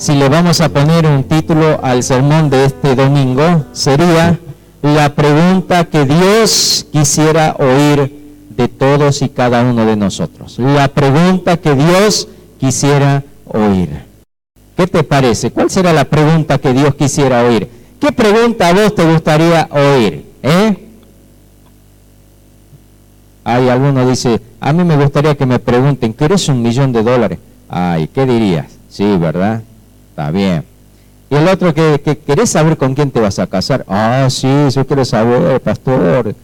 si le vamos a poner un título al sermón de este domingo, sería la pregunta que Dios quisiera oír de todos y cada uno de nosotros. La pregunta que Dios quisiera oír. ¿Qué te parece? ¿Cuál será la pregunta que Dios quisiera oír? ¿Qué pregunta a vos te gustaría oír? Hay alguno dice, a mí me gustaría que me pregunten, ¿querés $1.000.000? Ay, ¿qué dirías? Sí, ¿verdad? Está bien. Y el otro que ¿querés saber con quién te vas a casar? Ah, sí, yo quiero saber, pastor,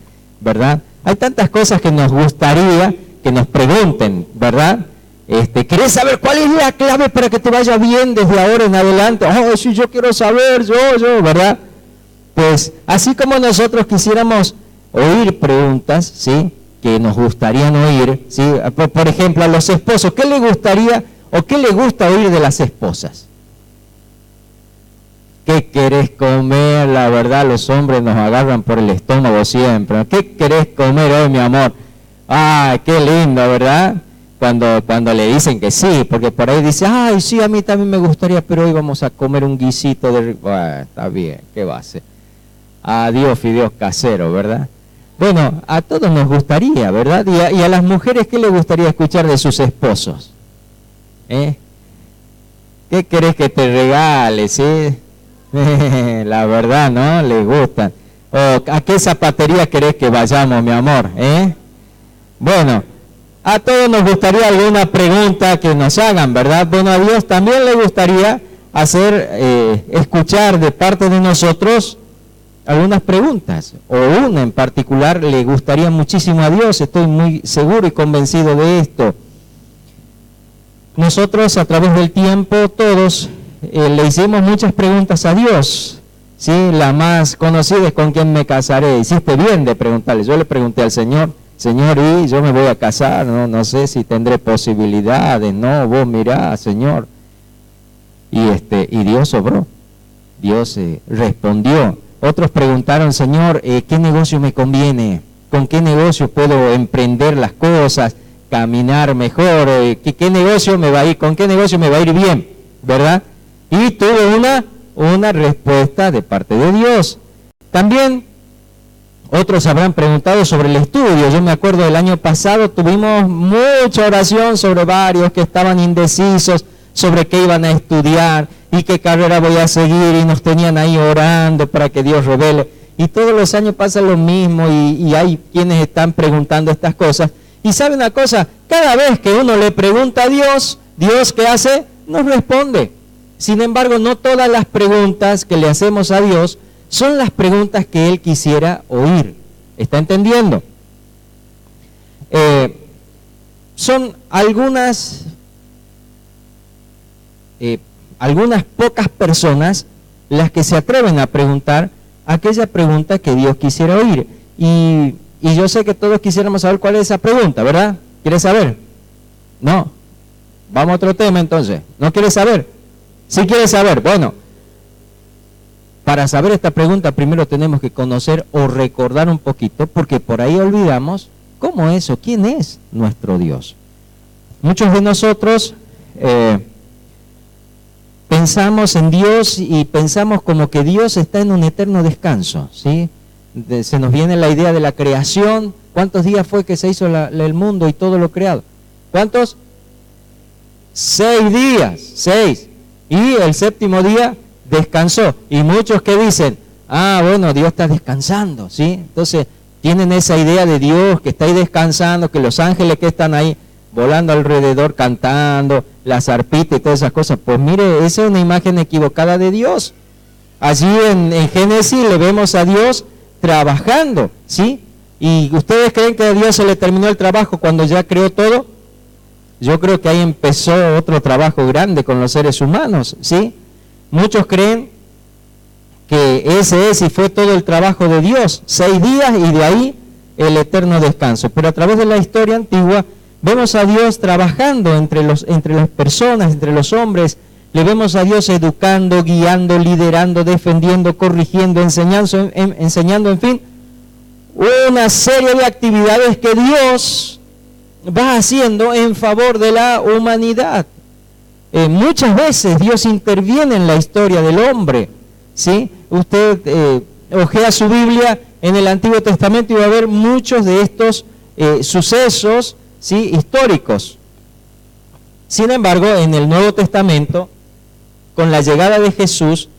¿verdad? Hay tantas cosas que nos gustaría que nos pregunten, ¿verdad? ¿Querés saber cuál es la clave para que te vaya bien desde ahora en adelante? Oh, sí, yo quiero saber, yo, ¿verdad? Pues así como nosotros quisiéramos oír preguntas, ¿sí?, que nos gustarían oír, ¿sí? Por ejemplo, a los esposos, ¿qué le gustaría o qué le gusta oír de las esposas? ¿Qué querés comer? La verdad, los hombres nos agarran por el estómago siempre. ¿Qué querés comer hoy, mi amor? ¡Ay, qué lindo!, ¿verdad? Cuando le dicen que sí, porque por ahí dice, ¡ay, sí, a mí también me gustaría, pero hoy vamos a comer un guisito de... Bueno, está bien, ¿qué va a hacer? Adiós, fideos caseros, ¿verdad? Bueno, a todos nos gustaría, ¿verdad? Y a las mujeres, ¿qué les gustaría escuchar de sus esposos? ¿Qué querés que te regale, sí? La verdad, ¿no? Les gusta. ¿O a qué zapatería querés que vayamos, mi amor? Bueno, a todos nos gustaría alguna pregunta que nos hagan, ¿verdad? Bueno, a Dios también le gustaría escuchar de parte de nosotros algunas preguntas, o una en particular le gustaría muchísimo a Dios, estoy muy seguro y convencido de esto. Nosotros a través del tiempo todos le hicimos muchas preguntas a Dios, ¿sí? La más conocida es ¿con quién me casaré? Hiciste bien de preguntarle. Yo le pregunté al Señor, Señor, y yo me voy a casar, no sé si tendré posibilidades, no, vos mirá, Señor. Y Dios obró, Dios respondió. Otros preguntaron, Señor, ¿qué negocio me conviene? ¿Con qué negocio puedo emprender las cosas, caminar mejor? ¿Qué negocio me va a ir? ¿Con qué negocio me va a ir bien? ¿Verdad? Y tuve una respuesta de parte de Dios. También otros habrán preguntado sobre el estudio. Yo me acuerdo del año pasado tuvimos mucha oración sobre varios que estaban indecisos sobre qué iban a estudiar y qué carrera voy a seguir, y nos tenían ahí orando para que Dios revele. Y todos los años pasa lo mismo y hay quienes están preguntando estas cosas. Y sabe una cosa, cada vez que uno le pregunta a Dios, ¿Dios qué hace? Nos responde. Sin embargo, no todas las preguntas que le hacemos a Dios son las preguntas que Él quisiera oír. ¿Está entendiendo? Son algunas pocas personas las que se atreven a preguntar aquella pregunta que Dios quisiera oír. Y yo sé que todos quisiéramos saber cuál es esa pregunta, ¿verdad? ¿Quieres saber? No. Vamos a otro tema entonces. ¿No quieres saber? ¿Sí quieres saber? Bueno, para saber esta pregunta primero tenemos que conocer o recordar un poquito, porque por ahí olvidamos cómo es o quién es nuestro Dios. Muchos de nosotros pensamos en Dios y pensamos como que Dios está en un eterno descanso, ¿sí? Se nos viene la idea de la creación. ¿Cuántos días fue que se hizo el mundo y todo lo creado? ¿Cuántos? 6 días, 6. Y el séptimo día descansó. Y muchos que dicen, bueno, Dios está descansando, ¿sí? Entonces tienen esa idea de Dios que está ahí descansando, que los ángeles que están ahí volando alrededor cantando, las arpitas y todas esas cosas. Pues mire, esa es una imagen equivocada de Dios. Allí en Génesis le vemos a Dios trabajando, ¿sí? ¿Y ustedes creen que a Dios se le terminó el trabajo cuando ya creó todo? Yo creo que ahí empezó otro trabajo grande con los seres humanos, ¿sí? Muchos creen que ese es y fue todo el trabajo de Dios, 6 días y de ahí el eterno descanso. Pero a través de la historia antigua vemos a Dios trabajando entre las personas, entre los hombres. Le vemos a Dios educando, guiando, liderando, defendiendo, corrigiendo, enseñando, en fin, una serie de actividades que Dios va haciendo en favor de la humanidad. muchas veces Dios interviene en la historia del hombre, ¿sí? Usted ojea su Biblia en el Antiguo Testamento y va a ver muchos de estos sucesos, ¿sí?, históricos. Sin embargo, en el Nuevo Testamento, con la llegada de Jesús,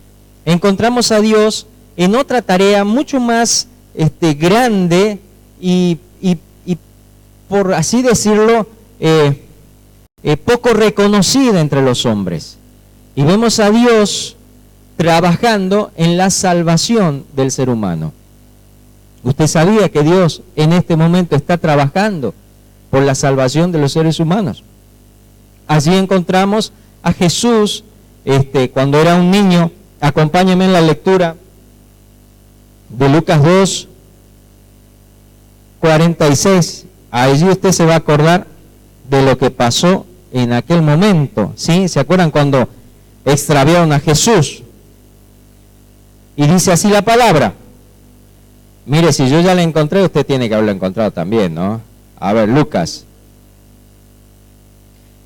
encontramos a Dios en otra tarea mucho más grande y por así decirlo, poco reconocida entre los hombres. Y vemos a Dios trabajando en la salvación del ser humano. ¿Usted sabía que Dios en este momento está trabajando por la salvación de los seres humanos? Allí encontramos a Jesús cuando era un niño. Acompáñenme en la lectura de Lucas 2, 46. Allí usted se va a acordar de lo que pasó en aquel momento, ¿sí? ¿Se acuerdan cuando extraviaron a Jesús? Y dice así la palabra. Mire, si yo ya la encontré, usted tiene que haberlo encontrado también, ¿no? A ver, Lucas.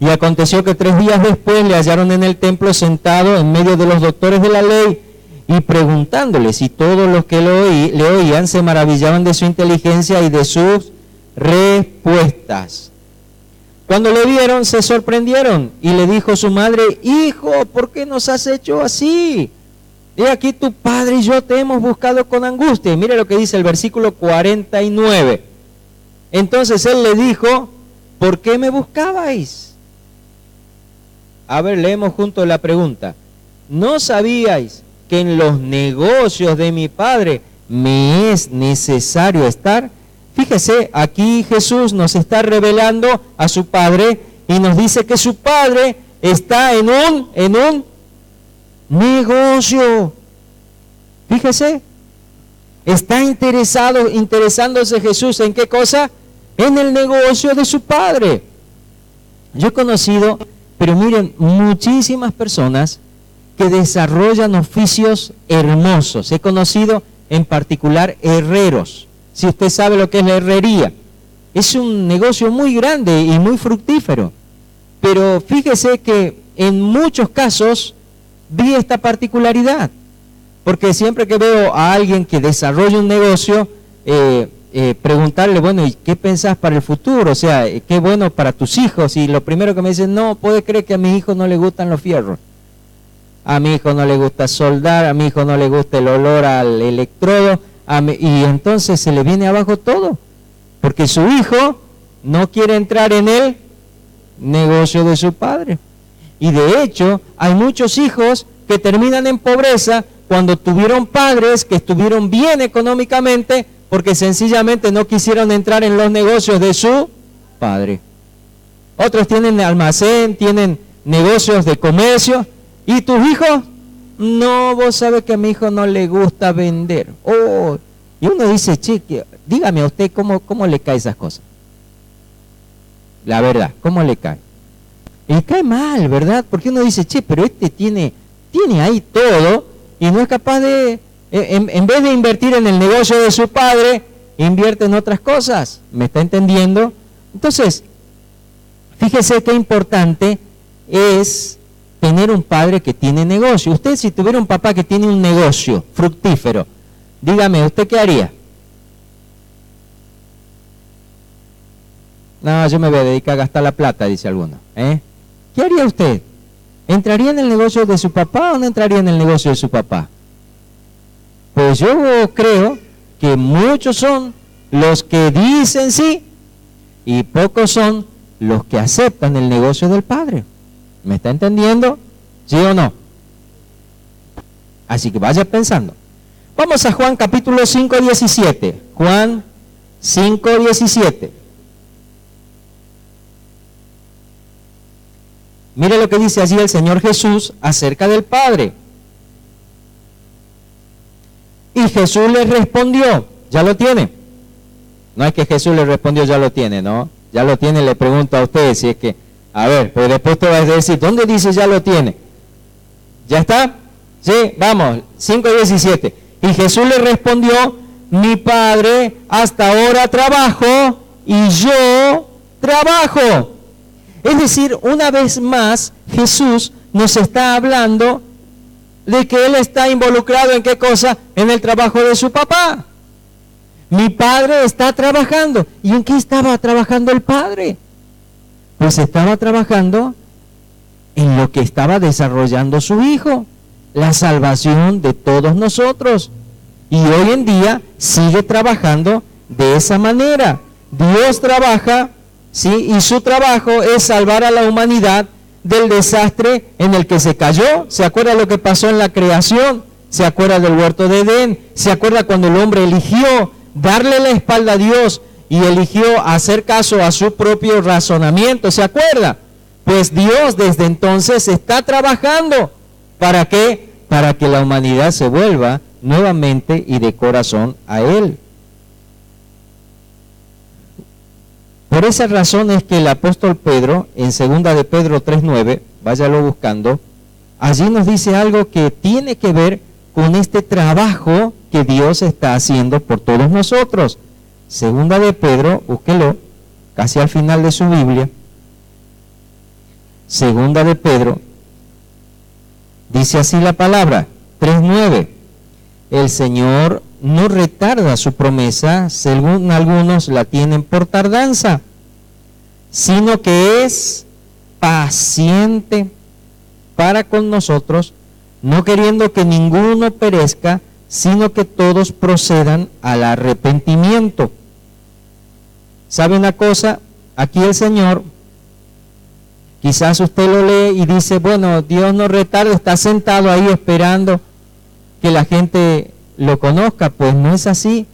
Y aconteció que 3 días después le hallaron en el templo sentado en medio de los doctores de la ley y preguntándole, si todos los que le oían se maravillaban de su inteligencia y de sus respuestas. Cuando le vieron, se sorprendieron y le dijo su madre: hijo, ¿por qué nos has hecho así? He aquí tu padre y yo te hemos buscado con angustia. Y mire lo que dice el versículo 49. Entonces él le dijo: ¿por qué me buscabais? A ver, leemos juntos la pregunta. ¿No sabíais que en los negocios de mi padre me es necesario estar? Fíjese, aquí Jesús nos está revelando a su padre y nos dice que su padre está en un negocio. Fíjese, está interesándose Jesús ¿en qué cosa? En el negocio de su padre. Yo he conocido, pero miren, muchísimas personas que desarrollan oficios hermosos. He conocido en particular herreros. Si usted sabe lo que es la herrería, es un negocio muy grande y muy fructífero. Pero fíjese que en muchos casos vi esta particularidad, porque siempre que veo a alguien que desarrolla un negocio, preguntarle, bueno, ¿y qué pensás para el futuro? O sea, ¿qué bueno para tus hijos? Y lo primero que me dicen: no, ¿puede creer que a mi hijo no le gustan los fierros? A mi hijo no le gusta soldar, a mi hijo no le gusta el olor al electrodo, y entonces se le viene abajo todo, porque su hijo no quiere entrar en el negocio de su padre. Y de hecho, hay muchos hijos que terminan en pobreza cuando tuvieron padres que estuvieron bien económicamente, porque sencillamente no quisieron entrar en los negocios de su padre. Otros tienen almacén, tienen negocios de comercio, y tus hijos, no, vos sabés que a mi hijo no le gusta vender. Oh, y uno dice: che, dígame a usted cómo le cae esas cosas. La verdad, ¿cómo le cae? Y cae mal, ¿verdad? Porque uno dice: che, pero este tiene ahí todo y no es capaz de, en vez de invertir en el negocio de su padre, invierte en otras cosas. ¿Me está entendiendo? Entonces, fíjese qué importante es tener un padre que tiene negocio. Usted, si tuviera un papá que tiene un negocio fructífero, dígame, ¿usted qué haría? No, yo me voy a dedicar a gastar la plata, dice alguno. ¿Qué haría usted? ¿Entraría en el negocio de su papá o no entraría en el negocio de su papá? Pues yo creo que muchos son los que dicen sí y pocos son los que aceptan el negocio del padre. ¿Me está entendiendo? ¿Sí o no? Así que vaya pensando. Vamos a Juan capítulo 5, 17. Juan 5, 17. Mire lo que dice allí el Señor Jesús acerca del Padre. Y Jesús le respondió, ya lo tiene. No es que Jesús le respondió, ya lo tiene, ¿no? Ya lo tiene, le pregunto a ustedes si es que, a ver, pero después te vas a decir, ¿dónde dice ya lo tiene? ¿Ya está? Sí, vamos, 5:17. Y Jesús le respondió: mi Padre hasta ahora trabajo y yo trabajo. Es decir, una vez más, Jesús nos está hablando de que Él está involucrado en qué cosa, en el trabajo de su papá. Mi padre está trabajando. ¿Y en qué estaba trabajando el padre? Pues estaba trabajando en lo que estaba desarrollando su hijo, la salvación de todos nosotros. Y hoy en día sigue trabajando de esa manera. Dios trabaja, ¿sí? Y su trabajo es salvar a la humanidad del desastre en el que se cayó. ¿Se acuerda lo que pasó en la creación? ¿Se acuerda del huerto de Edén? ¿Se acuerda cuando el hombre eligió darle la espalda a Dios y eligió hacer caso a su propio razonamiento? ¿Se acuerda? Pues Dios desde entonces está trabajando. ¿Para qué? Para que la humanidad se vuelva nuevamente y de corazón a Él. Por esa razón es que el apóstol Pedro, en 2 de Pedro 3:9, váyalo buscando, allí nos dice algo que tiene que ver con este trabajo que Dios está haciendo por todos nosotros. 2 de Pedro, búsquelo, casi al final de su Biblia. 2 de Pedro, dice así la palabra, 3:9. El Señor no retarda su promesa, según algunos la tienen por tardanza, sino que es paciente para con nosotros, no queriendo que ninguno perezca, sino que todos procedan al arrepentimiento. ¿Sabe una cosa? Aquí el Señor, quizás usted lo lee y dice, bueno, Dios no retarda, está sentado ahí esperando que la gente lo conozca. Pues no es así.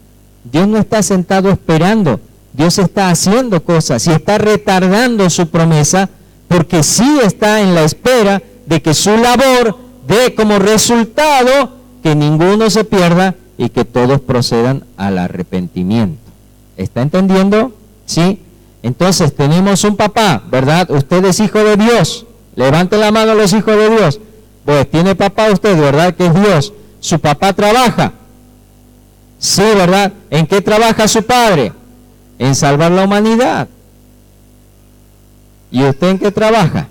Dios no está sentado esperando. Dios está haciendo cosas y está retardando su promesa, porque sí está en la espera de que su labor dé como resultado que ninguno se pierda y que todos procedan al arrepentimiento. ¿Está entendiendo? ¿Sí? Entonces tenemos un papá, ¿verdad? Usted es hijo de Dios. Levante la mano a los hijos de Dios. Pues tiene papá usted, ¿verdad? Que es Dios. Su papá trabaja. Sí, ¿verdad? ¿En qué trabaja su padre? En salvar la humanidad. ¿Y usted en qué trabaja?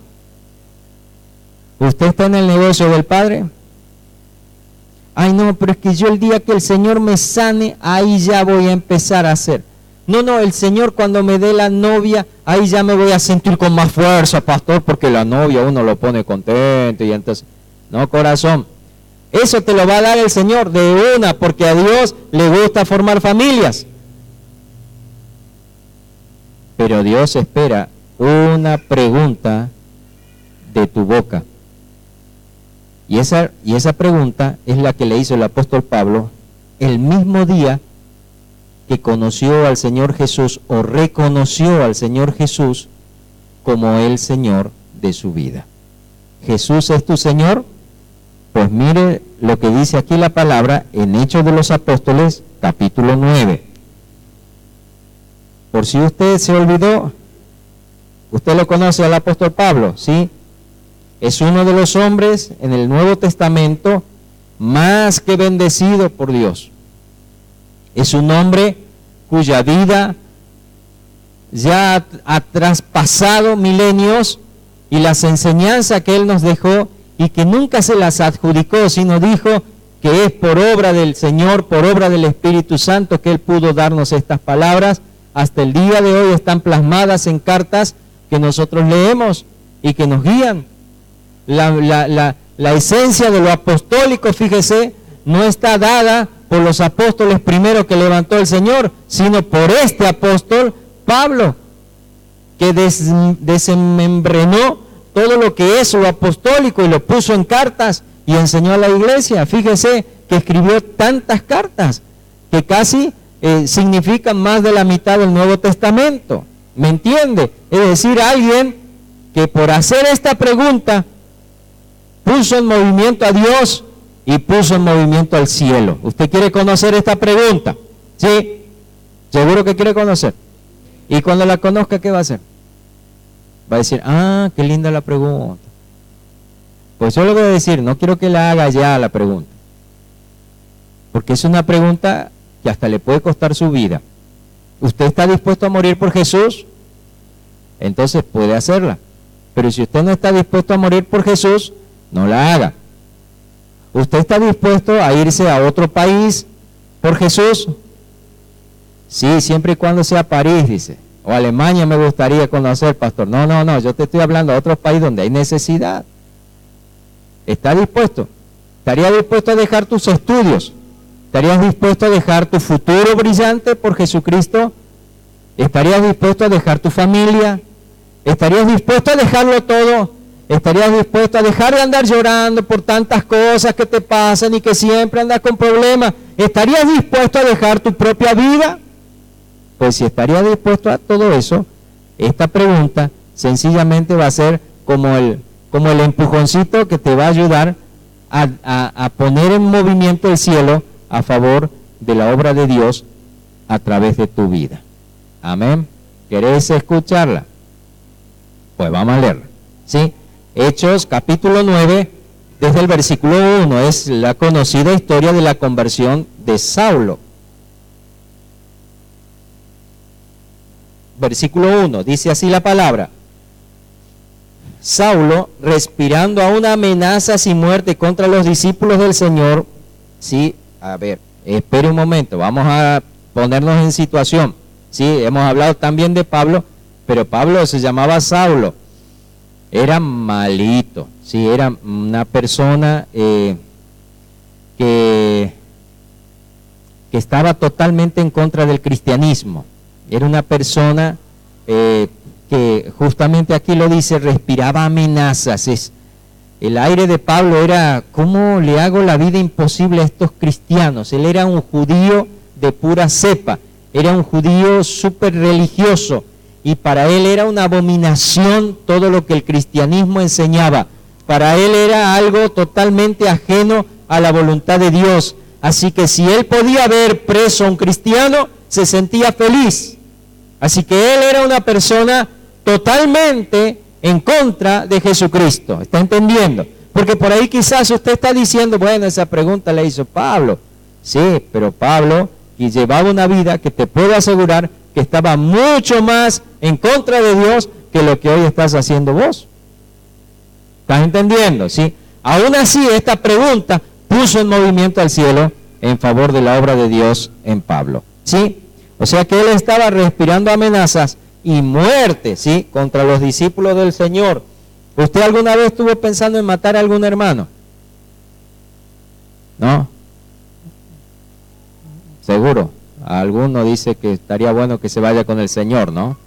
¿Usted está en el negocio del padre? Ay, no, pero es que yo el día que el Señor me sane, ahí ya voy a empezar a hacer. No, el Señor cuando me dé la novia, ahí ya me voy a sentir con más fuerza, pastor, porque la novia uno lo pone contento y entonces, no, corazón. Eso te lo va a dar el Señor de una, porque a Dios le gusta formar familias. Pero Dios espera una pregunta de tu boca. Y esa pregunta es la que le hizo el apóstol Pablo el mismo día que conoció al Señor Jesús o reconoció al Señor Jesús como el Señor de su vida. ¿Jesús es tu Señor? Pues mire lo que dice aquí la palabra en Hechos de los Apóstoles, capítulo 9. Por si usted se olvidó, usted lo conoce al apóstol Pablo, ¿sí? Es uno de los hombres en el Nuevo Testamento más que bendecido por Dios. Es un hombre cuya vida ya ha traspasado milenios y las enseñanzas que él nos dejó y que nunca se las adjudicó, sino dijo que es por obra del Señor, por obra del Espíritu Santo que él pudo darnos estas palabras. Hasta el día de hoy están plasmadas en cartas que nosotros leemos y que nos guían. La esencia de lo apostólico, fíjese, no está dada por los apóstoles primero que levantó el Señor, sino por este apóstol Pablo, que desmembrenó todo lo que es lo apostólico y lo puso en cartas y enseñó a la iglesia. Fíjese que escribió tantas cartas que casi significan más de la mitad del Nuevo Testamento. ¿Me entiende? Es decir, alguien que por hacer esta pregunta puso en movimiento a Dios y puso en movimiento al cielo. ¿Usted quiere conocer esta pregunta? ¿Sí? ¿Seguro que quiere conocer? Y cuando la conozca, ¿qué va a hacer? Va a decir, qué linda la pregunta. Pues yo le voy a decir, no quiero que la haga ya la pregunta, porque es una pregunta que hasta le puede costar su vida. ¿Usted está dispuesto a morir por Jesús? Entonces puede hacerla. Pero si usted no está dispuesto a morir por Jesús, no la haga. ¿Usted está dispuesto a irse a otro país por Jesús? Sí, siempre y cuando sea París, dice. O Alemania me gustaría conocer, pastor. No, yo te estoy hablando de otros países donde hay necesidad. ¿Está dispuesto? ¿Estarías dispuesto a dejar tus estudios? ¿Estarías dispuesto a dejar tu futuro brillante por Jesucristo? ¿Estarías dispuesto a dejar tu familia? ¿Estarías dispuesto a dejarlo todo? ¿Estarías dispuesto a dejar de andar llorando por tantas cosas que te pasan y que siempre andas con problemas? ¿Estarías dispuesto a dejar tu propia vida? Pues si estarías dispuesto a todo eso, esta pregunta sencillamente va a ser como el empujoncito que te va a ayudar a poner en movimiento el cielo a favor de la obra de Dios a través de tu vida. Amén. ¿Querés escucharla? Pues vamos a leerla. ¿Sí? Hechos capítulo 9, desde el versículo 1, es la conocida historia de la conversión de Saulo. Versículo 1, dice así la palabra. Saulo, respirando aún amenazas y muerte contra los discípulos del Señor. Sí, a ver, espere un momento, vamos a ponernos en situación. Sí, hemos hablado también de Pablo, pero Pablo se llamaba Saulo. Era malito, sí, era una persona que estaba totalmente en contra del cristianismo. Era una persona que justamente aquí lo dice, respiraba amenazas. El aire de Pablo era, ¿cómo le hago la vida imposible a estos cristianos? Él era un judío de pura cepa, era un judío súper religioso, y para él era una abominación todo lo que el cristianismo enseñaba. Para él era algo totalmente ajeno a la voluntad de Dios. Así que si él podía ver preso a un cristiano, se sentía feliz. Así que él era una persona totalmente en contra de Jesucristo. ¿Está entendiendo? Porque por ahí quizás usted está diciendo, bueno, esa pregunta la hizo Pablo. Sí, pero Pablo y llevaba una vida que te puedo asegurar que estaba mucho más en contra de Dios que lo que hoy estás haciendo vos. ¿Estás entendiendo? ¿Sí? Aún así, esta pregunta puso en movimiento al cielo en favor de la obra de Dios en Pablo. ¿Sí? O sea que él estaba respirando amenazas y muerte, ¿sí?, contra los discípulos del Señor. ¿Usted alguna vez estuvo pensando en matar a algún hermano? ¿No? Seguro. Alguno dice que estaría bueno que se vaya con el Señor, ¿no?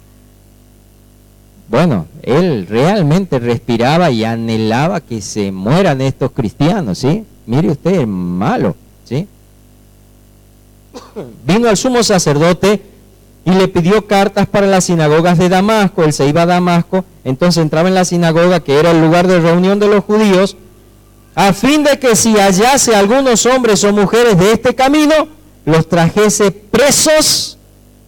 Bueno, él realmente respiraba y anhelaba que se mueran estos cristianos, ¿sí? Mire usted, es malo, ¿sí? Vino al sumo sacerdote y le pidió cartas para las sinagogas de Damasco. Él se iba a Damasco, entonces entraba en la sinagoga, que era el lugar de reunión de los judíos, a fin de que si hallase algunos hombres o mujeres de este camino, los trajese presos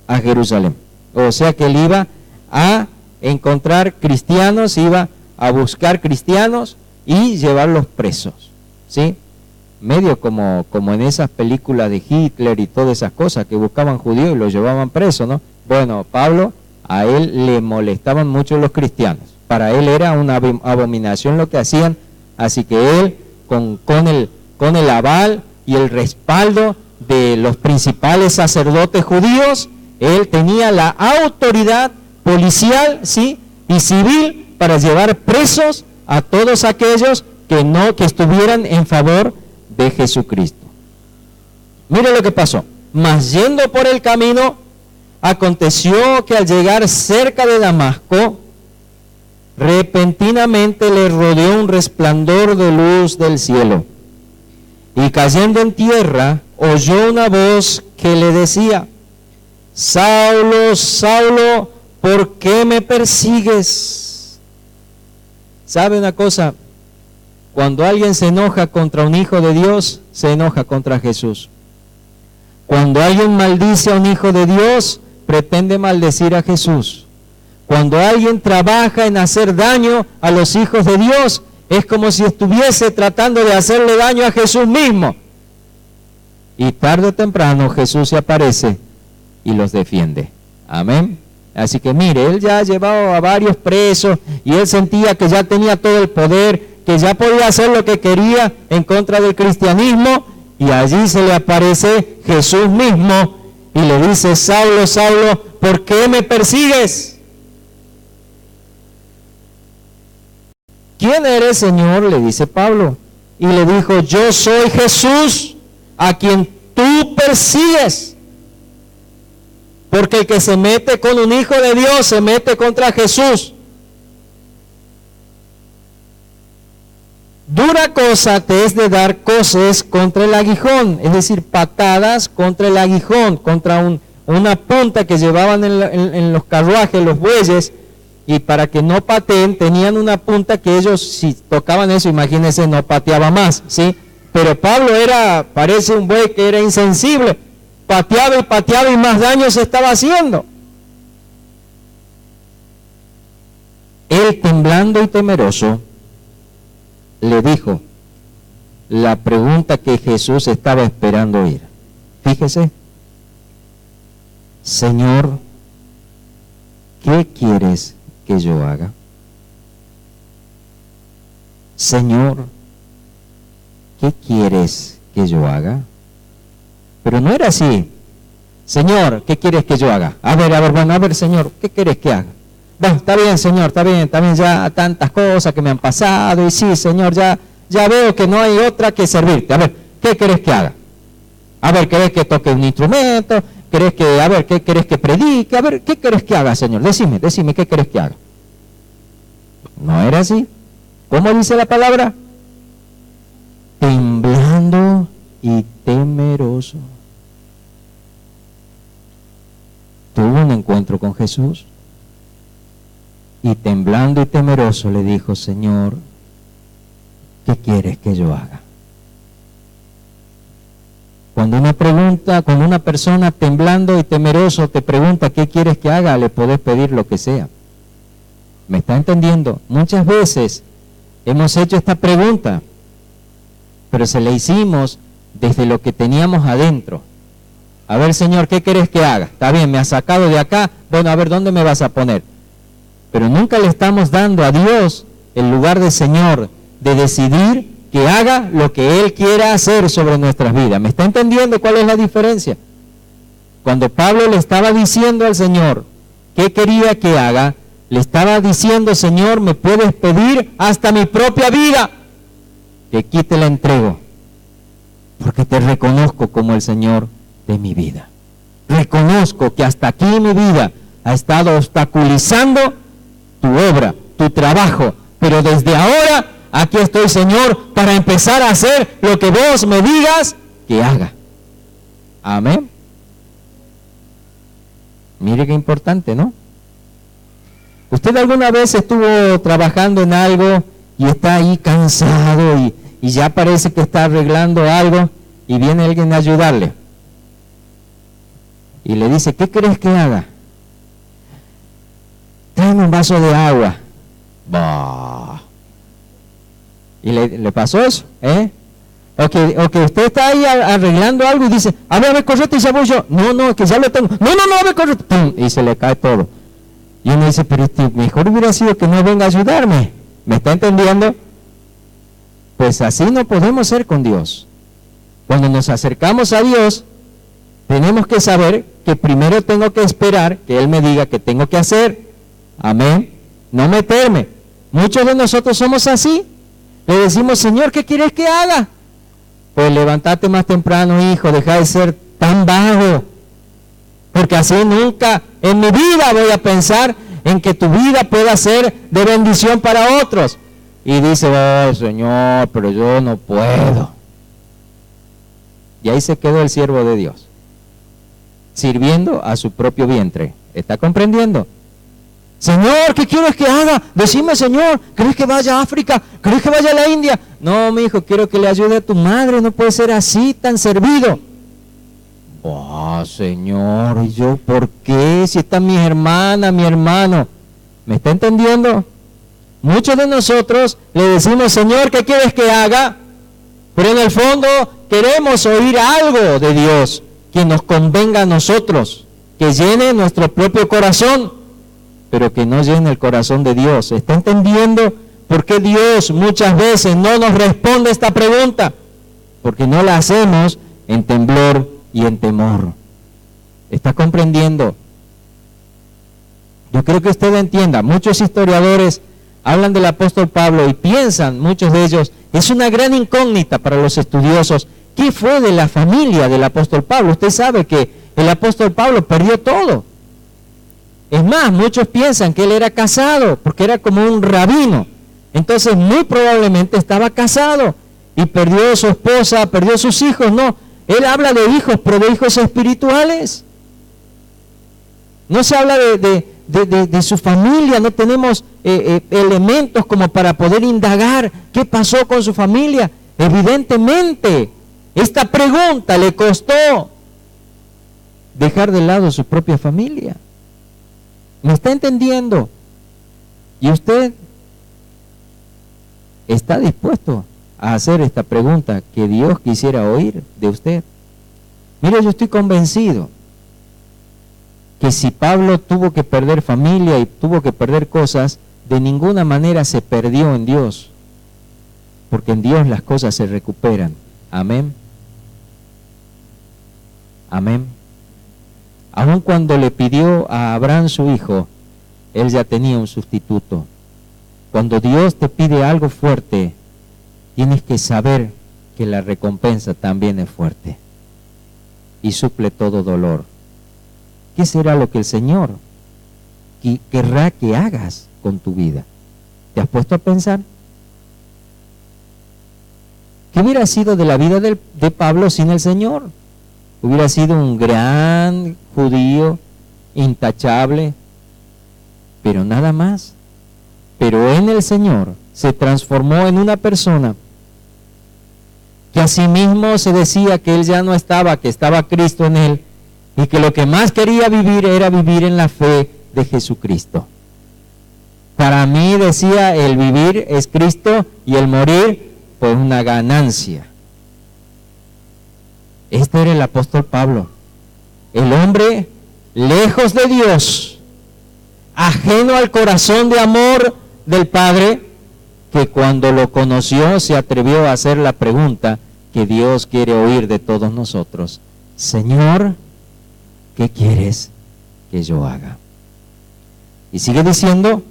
a Jerusalén. O sea que él iba a encontrar cristianos, iba a buscar cristianos y llevarlos presos, ¿sí? Medio como en esas películas de Hitler y todas esas cosas, que buscaban judíos y los llevaban presos, ¿no? Bueno, Pablo, a él le molestaban mucho los cristianos. Para él era una abominación lo que hacían, así que él, con el aval y el respaldo de los principales sacerdotes judíos, él tenía la autoridad policial, ¿sí?, y civil para llevar presos a todos aquellos que estuvieran en favor de Jesucristo. Mire lo que pasó. Mas yendo por el camino, aconteció que al llegar cerca de Damasco, repentinamente le rodeó un resplandor de luz del cielo, y cayendo en tierra, oyó una voz que le decía: Saulo, Saulo, ¿por qué me persigues? ¿Sabe una cosa? Cuando alguien se enoja contra un hijo de Dios, se enoja contra Jesús. Cuando alguien maldice a un hijo de Dios, pretende maldecir a Jesús. Cuando alguien trabaja en hacer daño a los hijos de Dios, es como si estuviese tratando de hacerle daño a Jesús mismo. Y tarde o temprano Jesús se aparece y los defiende. Amén. Así que mire, él ya llevaba a varios presos y él sentía que ya tenía todo el poder, que ya podía hacer lo que quería en contra del cristianismo, y allí se le aparece Jesús mismo y le dice: Saulo, Saulo, ¿por qué me persigues? ¿Quién eres, Señor?, le dice Pablo. Y le dijo: yo soy Jesús, a quien tú persigues. Porque el que se mete con un hijo de Dios se mete contra Jesús. Dura cosa te es de dar coces contra el aguijón, es decir, patadas contra el aguijón, contra una punta que llevaban en los carruajes, los bueyes, y para que no pateen tenían una punta que ellos, si tocaban eso, imagínense, no pateaba más, ¿sí? Pero Pablo parece un buey que era insensible, pateaba y más daño se estaba haciendo. Él, temblando y temeroso, le dijo la pregunta que Jesús estaba esperando oír. Fíjese: Señor, ¿qué quieres que yo haga? Señor, ¿qué quieres que yo haga? Pero no era así. Señor, ¿qué quieres que yo haga? A ver, Señor, ¿qué quieres que haga? Bueno, está bien, Señor, está bien, ya tantas cosas que me han pasado, y sí, Señor, ya veo que no hay otra que servirte. A ver, ¿qué querés que haga? A ver, ¿querés que toque un instrumento? ¿Qué querés que predique? A ver, ¿qué querés que haga, Señor? Decime, ¿qué querés que haga? No era así. ¿Cómo dice la palabra? Temblando y temeroso. Tuvo un encuentro con Jesús. Y temblando y temeroso le dijo: Señor, ¿qué quieres que yo haga? Cuando una persona temblando y temeroso te pregunta qué quieres que haga, le podés pedir lo que sea. ¿Me está entendiendo? Muchas veces hemos hecho esta pregunta, pero se la hicimos desde lo que teníamos adentro. A ver, Señor, ¿qué querés que haga? Está bien, me has sacado de acá, bueno, a ver, ¿dónde me vas a poner? Pero nunca le estamos dando a Dios el lugar de Señor, de decidir que haga lo que Él quiera hacer sobre nuestras vidas. ¿Me está entendiendo cuál es la diferencia? Cuando Pablo le estaba diciendo al Señor qué quería que haga, le estaba diciendo: Señor, me puedes pedir hasta mi propia vida, que aquí te la entrego, porque te reconozco como el Señor de mi vida. Reconozco que hasta aquí mi vida ha estado obstaculizando tu obra, tu trabajo, pero desde ahora aquí estoy, Señor, para empezar a hacer lo que vos me digas que haga. Amén. Mire qué importante, ¿no? ¿Usted alguna vez estuvo trabajando en algo y está ahí cansado y ya parece que está arreglando algo y viene alguien a ayudarle? Y le dice: ¿qué crees que haga? Tráeme un vaso de agua. Bah. ¿Y le pasó eso? O que usted está ahí arreglando algo y dice: a ver, correte y ya voy yo. No, que ya lo tengo. No, a ver, correte. ¡Pum! Y se le cae todo. Y uno dice: pero mejor hubiera sido que no venga a ayudarme. ¿Me está entendiendo? Pues así no podemos ser con Dios. Cuando nos acercamos a Dios, tenemos que saber que primero tengo que esperar que Él me diga qué tengo que hacer. Amén. No meterme. Muchos de nosotros somos así. Le decimos: Señor, ¿qué quieres que haga? Pues levántate más temprano, hijo, deja de ser tan vago, porque así nunca en mi vida voy a pensar en que tu vida pueda ser de bendición para otros. Y dice: oh, Señor, pero yo no puedo. Y ahí se quedó el siervo de Dios, sirviendo a su propio vientre. ¿Está comprendiendo? Señor, ¿qué quieres que haga? Decime, Señor, ¿querés que vaya a África? ¿Querés que vaya a la India? No, mi hijo, quiero que le ayude a tu madre, no puede ser así, tan servido. Oh, Señor, ¿y yo por qué? Si está mi hermana, mi hermano. ¿Me está entendiendo? Muchos de nosotros le decimos: Señor, ¿qué quieres que haga? Pero en el fondo queremos oír algo de Dios que nos convenga a nosotros, que llene nuestro propio corazón. pero que no llena el corazón de Dios. ¿Está entendiendo por qué Dios muchas veces no nos responde esta pregunta? Porque no la hacemos en temblor y en temor. ¿Está comprendiendo? Yo creo que usted entienda. Muchos historiadores hablan del apóstol Pablo y piensan, muchos de ellos, es una gran incógnita para los estudiosos. ¿Qué fue de la familia del apóstol Pablo? Usted sabe que el apóstol Pablo perdió todo. Es más, muchos piensan que él era casado, porque era como un rabino. Entonces, muy probablemente estaba casado y perdió su esposa, perdió sus hijos. No, él habla de hijos, pero de hijos espirituales. No se habla de su familia, no tenemos elementos como para poder indagar qué pasó con su familia. Evidentemente, esta pregunta le costó dejar de lado su propia familia. ¿Me está entendiendo? ¿Y usted está dispuesto a hacer esta pregunta que Dios quisiera oír de usted? Mire, yo estoy convencido que si Pablo tuvo que perder familia y tuvo que perder cosas, de ninguna manera se perdió en Dios, porque en Dios las cosas se recuperan. Amén. Amén. Aun cuando le pidió a Abraham su hijo, él ya tenía un sustituto. Cuando Dios te pide algo fuerte, tienes que saber que la recompensa también es fuerte y suple todo dolor. ¿Qué será lo que el Señor querrá que hagas con tu vida? ¿Te has puesto a pensar? ¿Qué hubiera sido de la vida de Pablo sin el Señor? Hubiera sido un gran judío, intachable, pero nada más. Pero en el Señor se transformó en una persona que asimismo se decía que él ya no estaba, que estaba Cristo en él, y que lo que más quería vivir era vivir en la fe de Jesucristo. Para mí, decía, el vivir es Cristo y el morir, pues una ganancia. Este era el apóstol Pablo, el hombre lejos de Dios, ajeno al corazón de amor del Padre, que cuando lo conoció se atrevió a hacer la pregunta que Dios quiere oír de todos nosotros: Señor, ¿qué quieres que yo haga? Y sigue diciendo,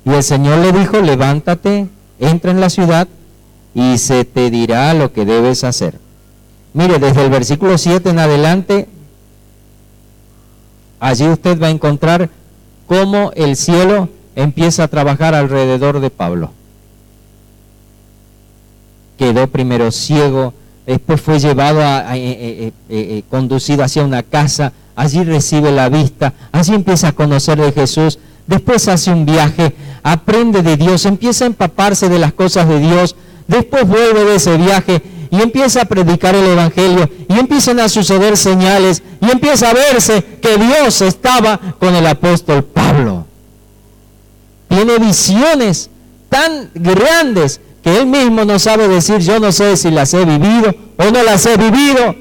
y el Señor le dijo: levántate, entra en la ciudad y se te dirá lo que debes hacer. Mire, desde el versículo 7 en adelante, allí usted va a encontrar cómo el cielo empieza a trabajar alrededor de Pablo. Quedó primero ciego, después fue llevado conducido hacia una casa, allí recibe la vista, allí empieza a conocer de Jesús, después hace un viaje, aprende de Dios, empieza a empaparse de las cosas de Dios, después vuelve de ese viaje y empieza a predicar el Evangelio, y empiezan a suceder señales, y empieza a verse que Dios estaba con el apóstol Pablo. Tiene visiones tan grandes que él mismo no sabe decir: yo no sé si las he vivido o no las he vivido.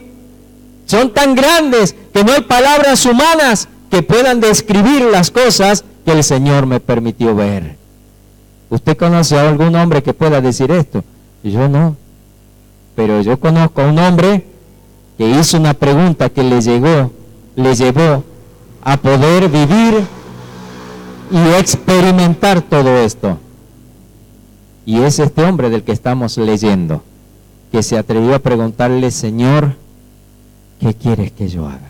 Son tan grandes que no hay palabras humanas que puedan describir las cosas que el Señor me permitió ver. ¿Usted conoce a algún hombre que pueda decir esto? Yo no. Pero yo conozco a un hombre que hizo una pregunta que le llevó a poder vivir y experimentar todo esto. Y es este hombre del que estamos leyendo, que se atrevió a preguntarle: Señor, ¿qué quieres que yo haga?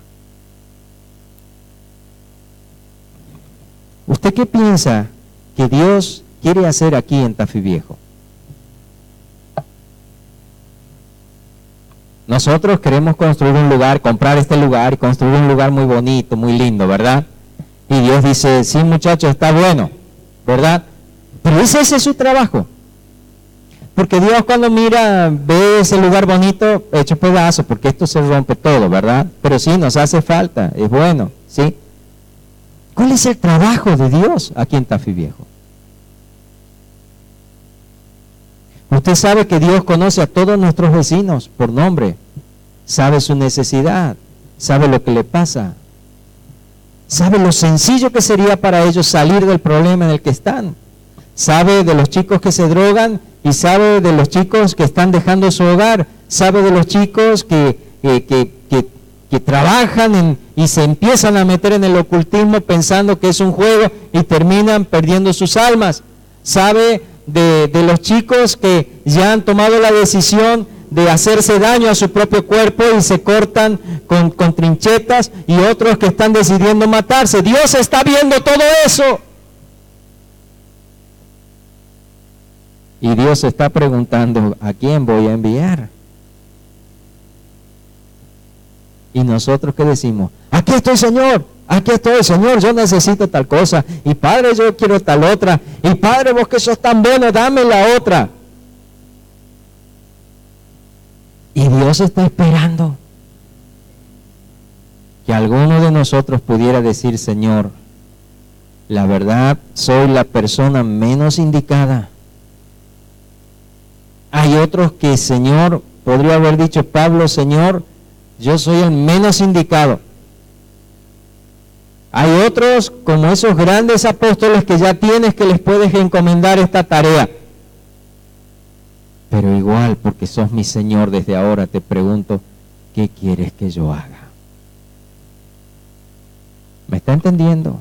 ¿Usted qué piensa que Dios quiere hacer aquí en Tafí Viejo? Nosotros queremos construir un lugar, comprar este lugar y construir un lugar muy bonito, muy lindo, ¿verdad? Y Dios dice: sí, muchachos, está bueno, ¿verdad? Pero ese es su trabajo. Porque Dios, cuando mira, ve ese lugar bonito hecho pedazos, porque esto se rompe todo, ¿verdad? Pero sí, nos hace falta, es bueno, ¿sí? ¿Cuál es el trabajo de Dios aquí en Tafí Viejo? Usted sabe que Dios conoce a todos nuestros vecinos por nombre, sabe su necesidad, sabe lo que le pasa, sabe lo sencillo que sería para ellos salir del problema en el que están. Sabe de los chicos que se drogan y sabe de los chicos que están dejando su hogar. Sabe de los chicos que trabajan y se empiezan a meter en el ocultismo pensando que es un juego y terminan perdiendo sus almas. Sabe de los chicos que ya han tomado la decisión de hacerse daño a su propio cuerpo y se cortan con trinchetas, y otros que están decidiendo matarse. Dios está viendo todo eso. Y Dios está preguntando, ¿a quién voy a enviar? Y nosotros, ¿qué decimos? Aquí estoy, Señor, aquí estoy, Señor, yo necesito tal cosa. Y Padre, yo quiero tal otra. Y Padre, vos que sos tan bueno, dame la otra. Y Dios está esperando que alguno de nosotros pudiera decir, Señor, la verdad, soy la persona menos indicada. Hay otros que, Señor, podría haber dicho Pablo, Señor, yo soy el menos indicado. Hay otros, como esos grandes apóstoles que ya tienes, que les puedes encomendar esta tarea. Pero igual, porque sos mi Señor, desde ahora te pregunto, ¿qué quieres que yo haga? ¿Me está entendiendo?